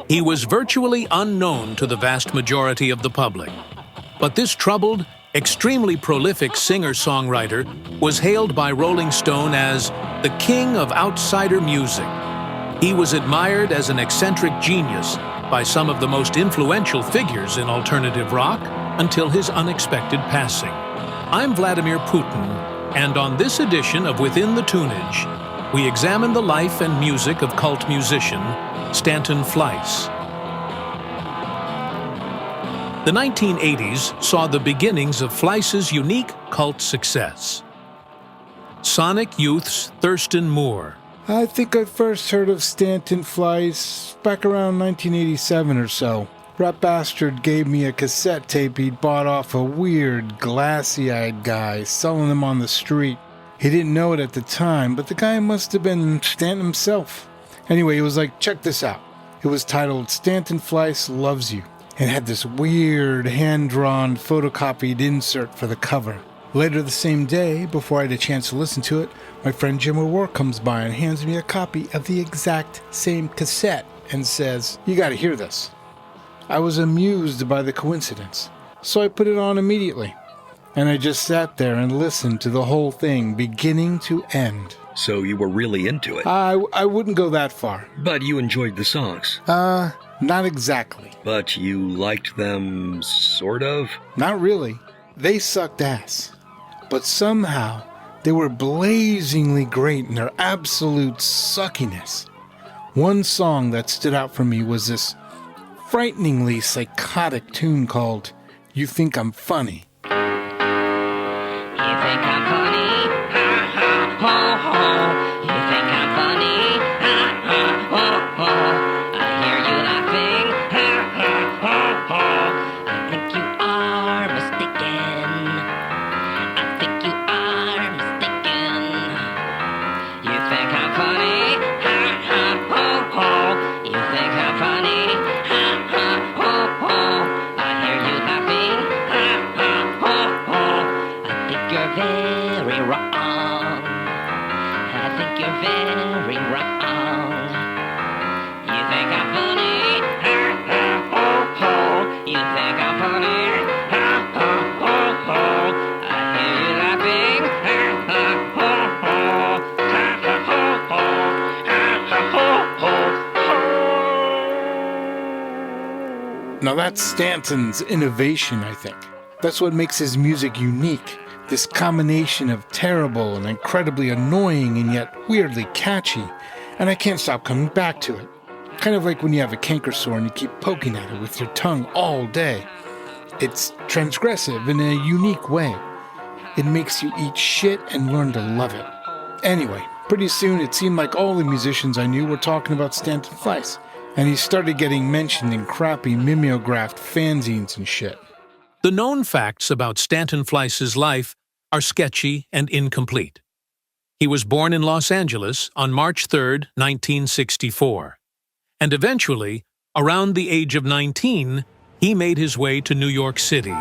He was virtually unknown to the vast majority of the public. But this troubled, extremely prolific singer-songwriter was hailed by Rolling Stone as the king of outsider music. He was admired as an eccentric genius by some of the most influential figures in alternative rock until his unexpected passing. I'm Vladimir Putin, and on this edition of Within the Tunage, we examine the life and music of cult musician Stanton Fleiss. The 1980s saw the beginnings of Fleiss's unique cult success. Sonic Youth's Thurston Moore. I think I first heard of Stanton Fleiss back around 1987 or so. That bastard gave me a cassette tape he'd bought off a weird, glassy-eyed guy selling them on the street. He didn't know it at the time, but the guy must have been Stanton himself. Anyway, he was like, check this out. It was titled Stanton Fleiss Loves You, and had this weird, hand-drawn, photocopied insert for the cover. Later the same day, before I had a chance to listen to it, my friend Jim O'Rourke comes by and hands me a copy of the exact same cassette and says, "You gotta hear this." I was amused by the coincidence, so I put it on immediately. And I just sat there and listened to the whole thing, beginning to end. So you were really into it? I wouldn't go that far. But you enjoyed the songs? Not exactly. But you liked them, sort of? Not really. They sucked ass. But somehow, they were blazingly great in their absolute suckiness. One song that stood out for me was this frighteningly psychotic tune called You Think I'm Funny. You think I'm funny? Ha ha ho ho. You think I'm funny? Ha ha ho ho. I hear you laughing. Ha ha ho ho. I think you are mistaken. I think you are mistaken. You think I'm funny? Ha ha ho ho. You think I'm funny? Ha ha ho ho. I hear you laughing. Ha ha ho ho. You're very wrong. I think you're very wrong. You think I'm funny? Ha ha ho ho. You think I'm funny? Ha ha ho ho. I hear you laughing. Ha ha ho ho. Ha ha ho ho. Ha ha ho ho. Now that's Stanton's innovation, I think. That's what makes his music unique. This combination of terrible and incredibly annoying and yet weirdly catchy, and I can't stop coming back to it. Kind of like when you have a canker sore and you keep poking at it with your tongue all day. It's transgressive in a unique way. It makes you eat shit and learn to love it. Anyway, pretty soon it seemed like all the musicians I knew were talking about Stanton Fleiss, and he started getting mentioned in crappy mimeographed fanzines and shit. The known facts about Stanton Fleiss's life are sketchy and incomplete. He was born in Los Angeles on March 3, 1964, and eventually, around the age of 19, he made his way to New York City,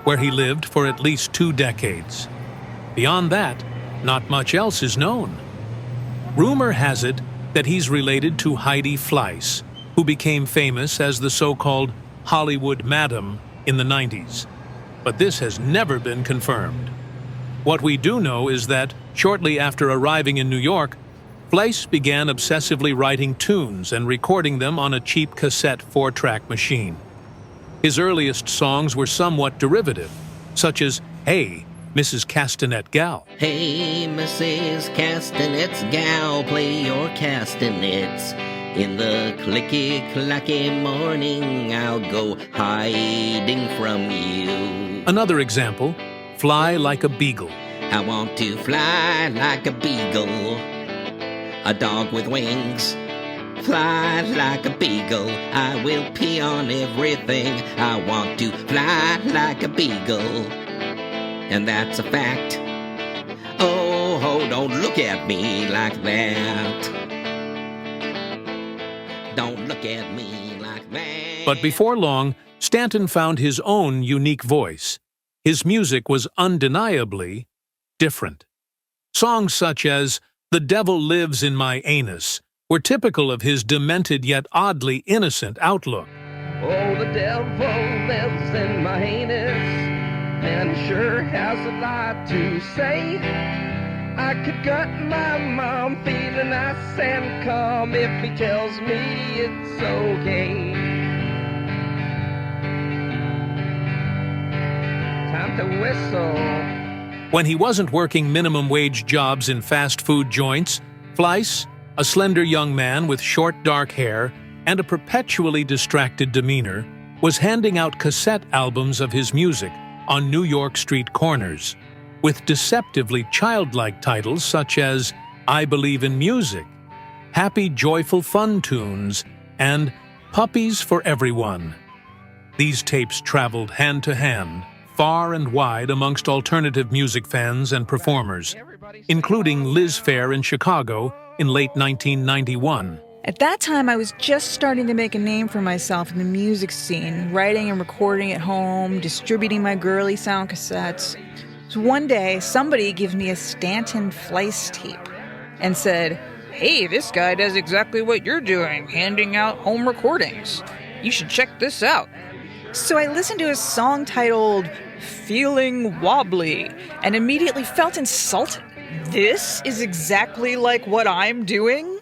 where he lived for at least 2 decades. Beyond that, not much else is known. Rumor has it that he's related to Heidi Fleiss, who became famous as the so-called Hollywood Madam in the 90s, but this has never been confirmed. What we do know is that, shortly after arriving in New York, Fleiss began obsessively writing tunes and recording them on a cheap cassette 4-track machine. His earliest songs were somewhat derivative, such as Hey, Mrs. Castanet Gal. Hey, Mrs. Castanets gal, play your castanets. In the clicky-clacky morning, I'll go hiding from you. Another example, Fly Like a Beagle. I want to fly like a beagle, a dog with wings. Fly like a beagle, I will pee on everything. I want to fly like a beagle, and that's a fact. Oh, don't look at me like that. Don't look at me like that. But before long, Stanton found his own unique voice. His music was undeniably different. Songs such as The Devil Lives in My Anus were typical of his demented yet oddly innocent outlook. Oh, the devil lives in my anus, and he sure has a lot to say. I could gut my mom feeling nice and calm if he tells me it's okay. Time to whistle. When he wasn't working minimum wage jobs in fast food joints, Fleiss, a slender young man with short dark hair and a perpetually distracted demeanor, was handing out cassette albums of his music on New York street corners, with deceptively childlike titles such as I Believe in Music, Happy Joyful Fun Tunes, and Puppies for Everyone. These tapes traveled hand to hand, far and wide amongst alternative music fans and performers, including Liz Phair in Chicago in late 1991. At that time, I was just starting to make a name for myself in the music scene, writing and recording at home, distributing my girly sound cassettes. So one day, somebody gives me a Stanton Fleiss tape and said, "Hey, this guy does exactly what you're doing, handing out home recordings. You should check this out." So I listened to a song titled Feeling Wobbly and immediately felt insulted. This is exactly like what I'm doing?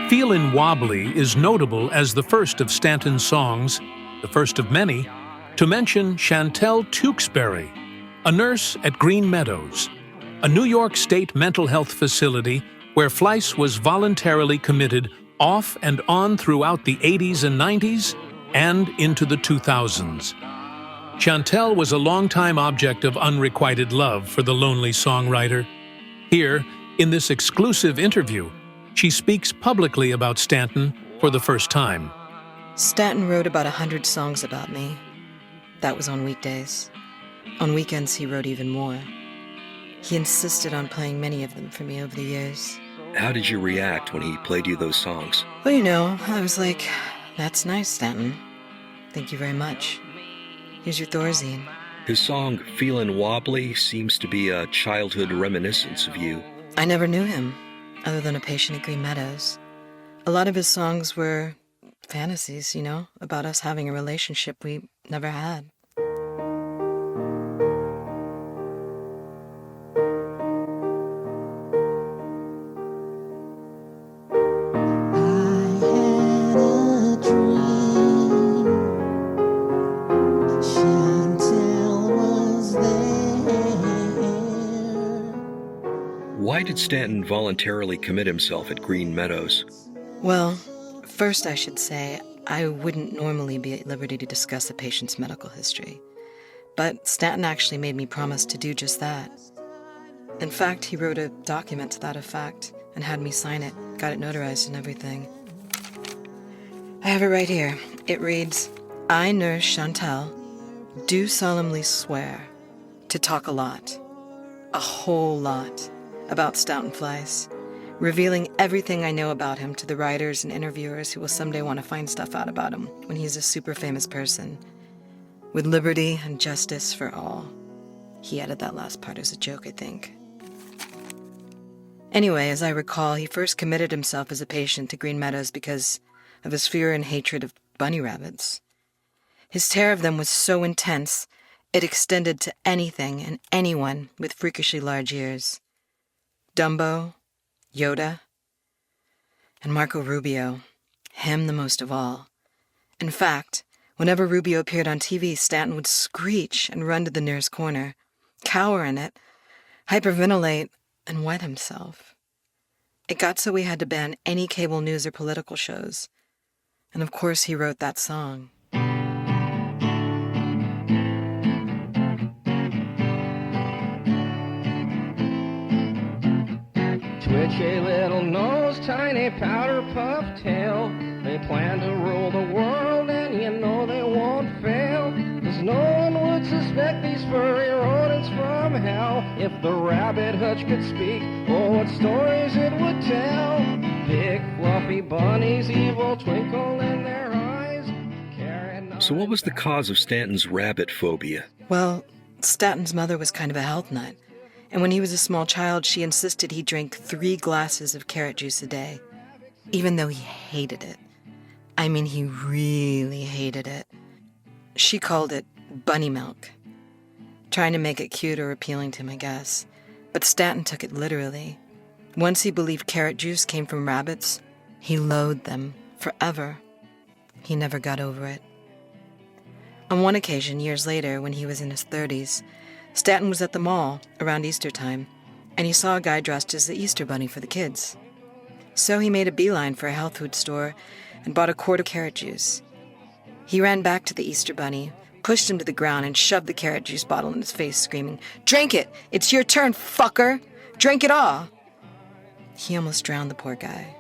Feelin' Wobbly is notable as the first of Stanton's songs, the first of many, to mention Chantel Tewksbury, a nurse at Green Meadows, a New York State mental health facility where Fleiss was voluntarily committed off and on throughout the 80s and 90s and into the 2000s. Chantel was a longtime object of unrequited love for the lonely songwriter. Here, in this exclusive interview, she speaks publicly about Stanton for the first time. Stanton wrote about 100 songs about me. That was on weekdays. On weekends, he wrote even more. He insisted on playing many of them for me over the years. How did you react when he played you those songs? Well, you know, I was like, "That's nice, Stanton. Thank you very much. Here's your Thorazine." His song Feelin' Wobbly seems to be a childhood reminiscence of you. I never knew him, other than a patient at Green Meadows. A lot of his songs were fantasies, you know, about us having a relationship we never had. Why did Stanton voluntarily commit himself at Green Meadows? Well, first I should say, I wouldn't normally be at liberty to discuss a patient's medical history. But Stanton actually made me promise to do just that. In fact, he wrote a document to that effect and had me sign it, got it notarized and everything. I have it right here. It reads, "I, Nurse Chantal, do solemnly swear to talk a whole lot, about Stanton Fleiss, revealing everything I know about him to the writers and interviewers who will someday want to find stuff out about him when he's a super famous person, with liberty and justice for all." He added that last part as a joke, I think. Anyway, as I recall, he first committed himself as a patient to Green Meadows because of his fear and hatred of bunny rabbits. His terror of them was so intense, It extended to anything and anyone with freakishly large ears. Dumbo, Yoda, and Marco Rubio, him the most of all. In fact, whenever Rubio appeared on TV, Stanton would screech and run to the nearest corner, cower in it, hyperventilate, and wet himself. It got so we had to ban any cable news or political shows. And of course he wrote that song. Twitchy little nose, tiny powder puff tail. They plan to rule the world and you know they won't fail. 'Cause no one would suspect these furry rodents from hell. If the rabbit hutch could speak, oh what stories it would tell. Big fluffy bunnies, evil twinkle in their eyes. So what was the cause of Stanton's rabbit phobia? Well, Stanton's mother was kind of a health nut. And when he was a small child, she insisted he drink 3 glasses of carrot juice a day, even though he hated it. I mean, he really hated it. She called it bunny milk, trying to make it cute or appealing to him, I guess. But Stanton took it literally. Once he believed carrot juice came from rabbits, he loathed them forever. He never got over it. On one occasion, years later, when he was in his 30s, Stanton was at the mall around Easter time, and he saw a guy dressed as the Easter Bunny for the kids. So he made a beeline for a health food store and bought a quart of carrot juice. He ran back to the Easter Bunny, pushed him to the ground, and shoved the carrot juice bottle in his face, screaming, "Drink it! It's your turn, fucker! Drink it all!" He almost drowned the poor guy.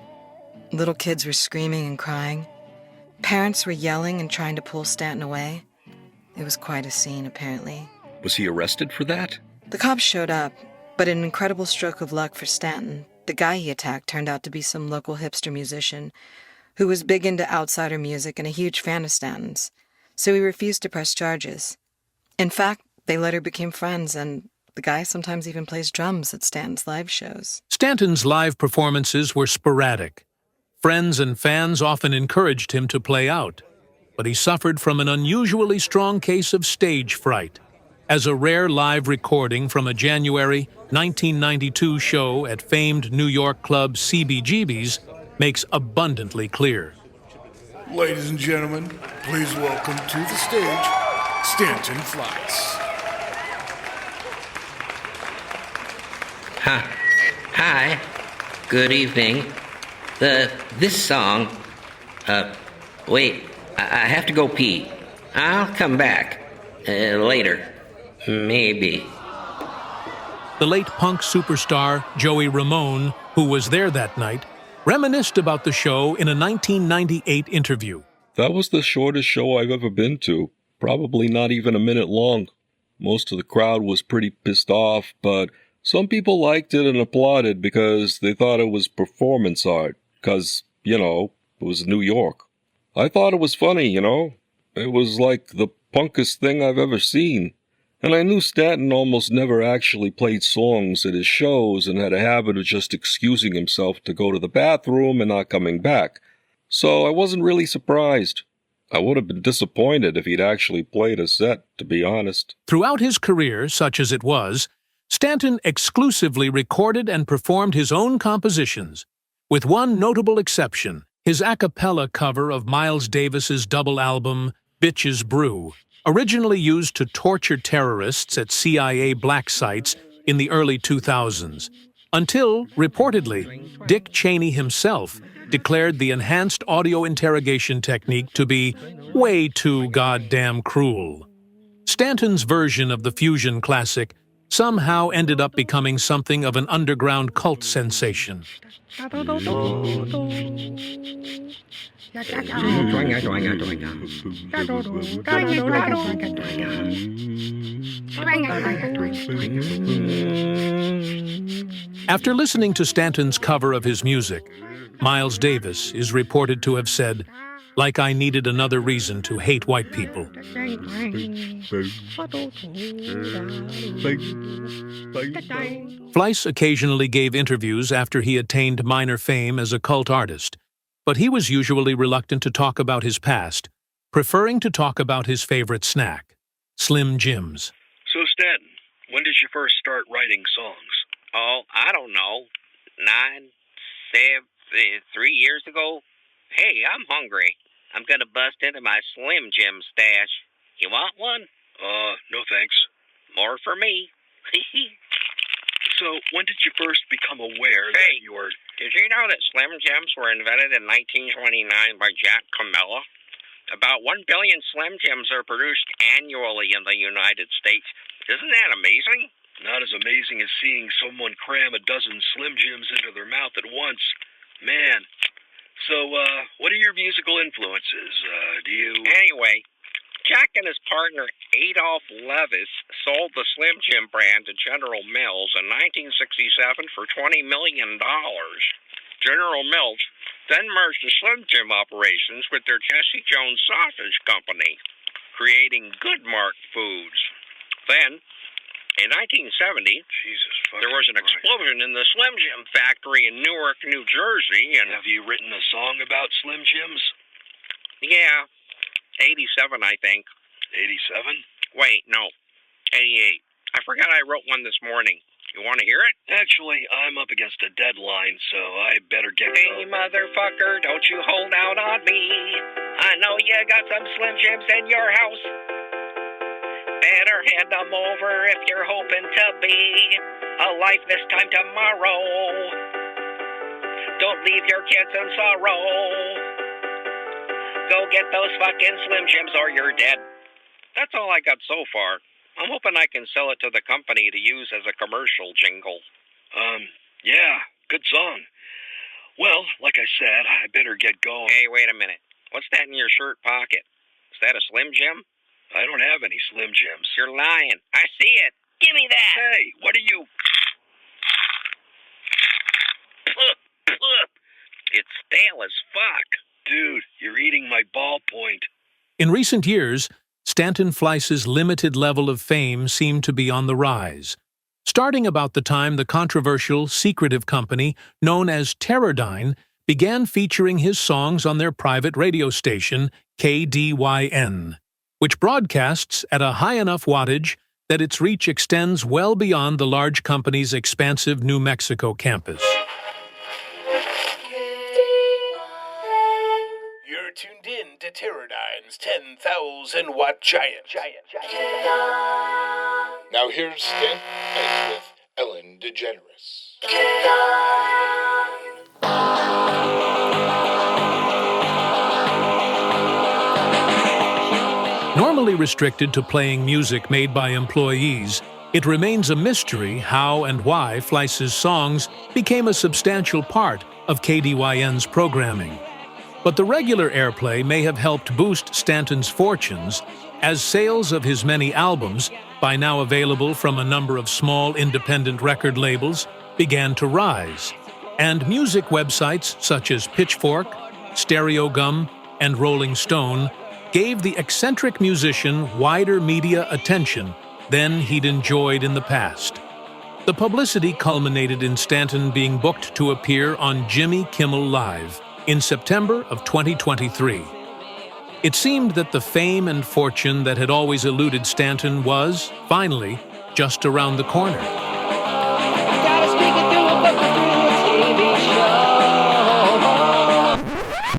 Little kids were screaming and crying. Parents were yelling and trying to pull Stanton away. It was quite a scene, apparently. Was he arrested for that? The cops showed up, but in an incredible stroke of luck for Stanton, the guy he attacked turned out to be some local hipster musician who was big into outsider music and a huge fan of Stanton's, so he refused to press charges. In fact, they later became friends, and the guy sometimes even plays drums at Stanton's live shows. Stanton's live performances were sporadic. Friends and fans often encouraged him to play out, but he suffered from an unusually strong case of stage fright, as a rare live recording from a January 1992 show at famed New York club CBGB's makes abundantly clear. Ladies and gentlemen, please welcome to the stage, Stanton Fleis. Hi. Good evening. This song... wait. I have to go pee. I'll come back. Later. Maybe. The late punk superstar Joey Ramone, who was there that night, reminisced about the show in a 1998 interview. That was the shortest show I've ever been to. Probably not even a minute long. Most of the crowd was pretty pissed off, but some people liked it and applauded because they thought it was performance art. 'Cause, it was New York. I thought it was funny, It was like the punkest thing I've ever seen. And I knew Stanton almost never actually played songs at his shows and had a habit of just excusing himself to go to the bathroom and not coming back. So I wasn't really surprised. I would have been disappointed if he'd actually played a set, to be honest. Throughout his career, such as it was, Stanton exclusively recorded and performed his own compositions, with one notable exception, his a cappella cover of Miles Davis's double album, Bitches Brew, originally used to torture terrorists at CIA black sites in the early 2000s, until, reportedly, Dick Cheney himself declared the enhanced audio interrogation technique to be way too goddamn cruel. Stanton's version of the fusion classic somehow ended up becoming something of an underground cult sensation. After listening to Stanton's cover of his music, Miles Davis is reported to have said, "Like I needed another reason to hate white people." Fleiss occasionally gave interviews after he attained minor fame as a cult artist, but he was usually reluctant to talk about his past, preferring to talk about his favorite snack. Slim Jims. So, Stanton, when did you first start writing songs? Oh, I don't know. 3 years ago? Hey, I'm hungry. I'm gonna bust into my Slim Jim stash. You want one? No thanks. More for me. So, when did you first become aware Hey. that you were... Did you know that Slim Jims were invented in 1929 by Jack Camilla? About 1 billion Slim Jims are produced annually in the United States. Isn't that amazing? Not as amazing as seeing someone cram a dozen Slim Jims into their mouth at once. Man. So, what are your musical influences? Do you... Anyway, Jack and his partner Adolf Levis sold the Slim Jim brand to General Mills in 1967 for $20 million. General Mills then merged the Slim Jim operations with their Jesse Jones Sausage Company, creating Goodmark Foods. Then, in 1970, there was an explosion in the Slim Jim factory in Newark, New Jersey, and... Have you written a song about Slim Jims? Yeah, 87, I think. 87? Wait, no, 88. I forgot I wrote one this morning. You want to hear it? Actually, I'm up against a deadline, so I better get Hey, going. motherfucker, don't you hold out on me. I know you got some Slim Jims in your house. Better hand them over if you're hoping to be alive this time tomorrow. Don't leave your kids in sorrow. Go get those fucking Slim Jims or you're dead. That's all I got so far. I'm hoping I can sell it to the company to use as a commercial jingle. Yeah, good song. Well, like I said, I better get going. Hey, wait a minute. What's that in your shirt pocket? Is that a Slim Jim? I don't have any Slim Jims. You're lying. I see it. Give me that. Hey, what are you... It's stale as fuck. Dude, you're eating my ballpoint. In recent years, Stanton Fleiss's limited level of fame seemed to be on the rise. Starting about the time the controversial, secretive company known as Teradyne began featuring his songs on their private radio station, KDYN, which broadcasts at a high enough wattage that its reach extends well beyond the large company's expansive New Mexico campus. You're tuned in to Teradyne's 10,000-watt giant. Now here's Stanton Fleiss with Ellen DeGeneres. Normally restricted to playing music made by employees, it remains a mystery how and why Fleiss's songs became a substantial part of KDYN's programming. But the regular airplay may have helped boost Stanton's fortunes, as sales of his many albums, by now available from a number of small independent record labels, began to rise, and music websites such as Pitchfork, Stereo Gum, and Rolling Stone gave the eccentric musician wider media attention than he'd enjoyed in the past. The publicity culminated in Stanton being booked to appear on Jimmy Kimmel Live in September of 2023. It seemed that the fame and fortune that had always eluded Stanton was, finally, just around the corner.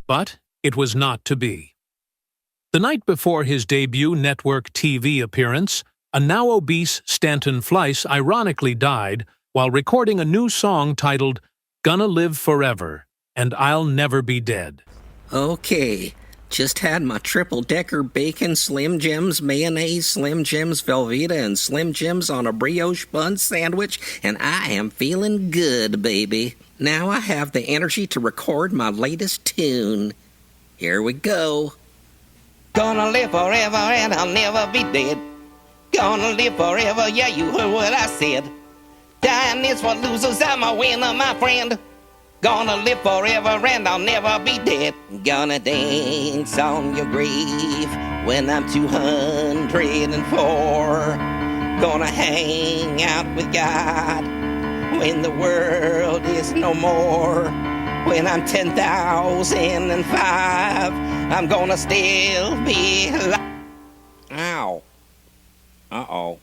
But it was not to be. The night before his debut network TV appearance, a now obese Stanton Fleiss ironically died while recording a new song titled "Gonna Live Forever" and "I'll Never Be Dead." Okay, just had my triple-decker bacon Slim Jims, mayonnaise Slim Jims, Velveeta, and Slim Jims on a brioche bun sandwich, and I am feeling good, baby. Now I have the energy to record my latest tune. Here we go. Gonna live forever and I'll never be dead. Gonna live forever, yeah, you heard what I said. Dying is for losers, I'm a winner, my friend. Gonna live forever and I'll never be dead. Gonna dance on your grave when I'm 204. Gonna hang out with God when the world is no more. When I'm 10,005, I'm gonna still be alive. Ow. Uh-oh.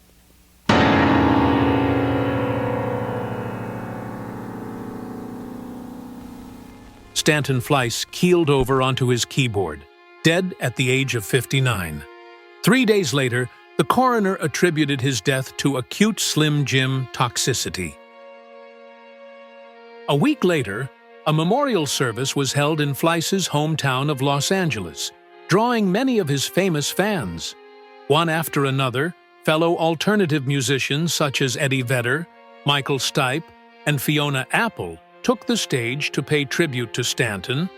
Stanton Fleiss keeled over onto his keyboard, dead at the age of 59. 3 days later, the coroner attributed his death to acute Slim Jim toxicity. A week later, a memorial service was held in Fleiss's hometown of Los Angeles, drawing many of his famous fans. One after another, fellow alternative musicians such as Eddie Vedder, Michael Stipe, and Fiona Apple took the stage to pay tribute to Stanton,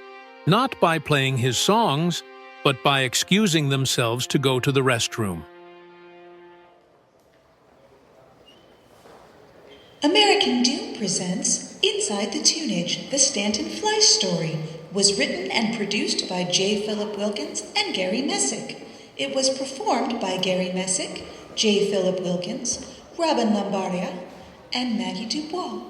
not by playing his songs, but by excusing themselves to go to the restroom. American Doom presents Inside the Tunage, the Stanton Fleiss Story, was written and produced by J. Philip Wilkins and Gary Messick. It was performed by Gary Messick, J. Philip Wilkins, Robin Lombardia, and Maggie Dubois.